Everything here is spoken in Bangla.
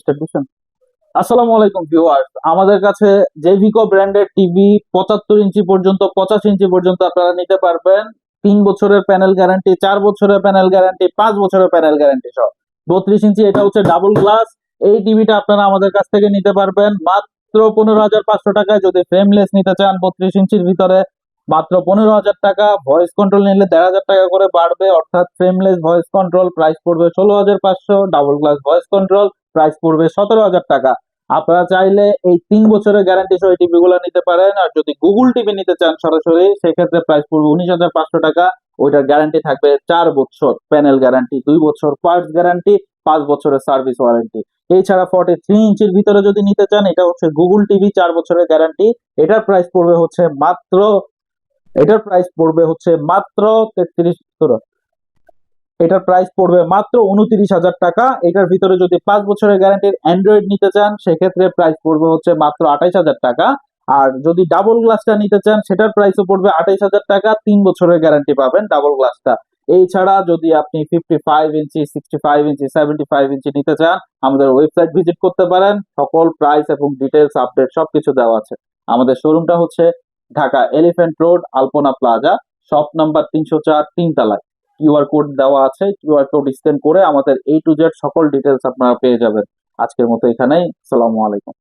স্টার্ট দিচ্ছেন। আসসালামু আলাইকুম ভিউয়ার্স, আমাদের কাছে জেভিকো ব্র্যান্ডের টিভি 75 ইঞ্চি পর্যন্ত 85 ইঞ্চি পর্যন্ত আপনারা নিতে পারবেন। 3 বছরের প্যানেল গ্যারান্টি, 4 বছরের প্যানেল গ্যারান্টি, 5 বছরের প্যানেল গ্যারান্টি সহ। 32 ইঞ্চি, এটা হচ্ছে ডাবল গ্লাস। এই টিভিটা আপনারা আমাদের কাছ থেকে নিতে পারবেন মাত্র 15,500 টাকায়। যদি ফ্রেমলেস নিতে চান 32 ইঞ্চির ভিতরে মাত্র 15,000 টাকা। ভয়েস কন্ট্রোল নিলে 1,500 টাকা করে বাড়বে, অর্থাৎ ফ্রেমলেস ভয়েস কন্ট্রোল প্রাইস পড়বে 16,500, double glass voice control price পড়বে 17,000 টাকা। আপনারা চাইলে এই 3 বছরের গ্যারান্টি সহ টিভি গুলো নিতে পারেন। আর যদি গুগল টিভি নিতে চান সরাসরি, সেক্ষেত্রে প্রাইস পড়বে 19,500 টাকা। ওইটার গ্যারান্টি থাকবে 4 বছর প্যানেল গ্যারান্টি, 2 বছর পার্টস গ্যারান্টি, 5 বছরের সার্ভিস ওয়ারেন্টি। এছাড়া 43 ইঞ্চির ভিতরে যদি নিতে চান, এটা হচ্ছে গুগল টিভি, 4 বছরের গ্যারান্টি। এটার প্রাইস পড়বে হচ্ছে মাত্র এটার প্রাইস পড়বে হচ্ছে মাত্র 29,000 টাকা। এটার ভিতরে যদি 5 বছরের গ্যারান্টির অ্যান্ড্রয়েড নিতে চান, সেক্ষেত্রে প্রাইস পড়বে হচ্ছে মাত্র 28,000 টাকা। আর যদি ডাবল গ্লাসটা নিতে চান, সেটার প্রাইসও পড়বে 28,000 টাকা। 3 বছরের গ্যারান্টি পাবেন ডাবল গ্লাসটা। এছাড়া যদি আপনি 55 ইঞ্চি, 65 ইঞ্চি, 75 ইঞ্চি নিতে চান, আমাদের ওয়েবসাইট ভিজিট করতে পারেন। সকল প্রাইস এবং ডিটেলস আপডেট সবকিছু দেওয়া আছে। আমাদের শোরুমটা হচ্ছে ঢাকা এলিফ্যান্ট রোড, আলপনা প্লাজা, শপ নাম্বার 304, 3 তলায়। কিউআর কোড দেওয়া আছে, কিউআর কোড স্ক্যান করে আমাদের A to Z সকল ডিটেলস আপনারা পেয়ে যাবেন। আজকের মতো এখানেই। আসসালামু আলাইকুম।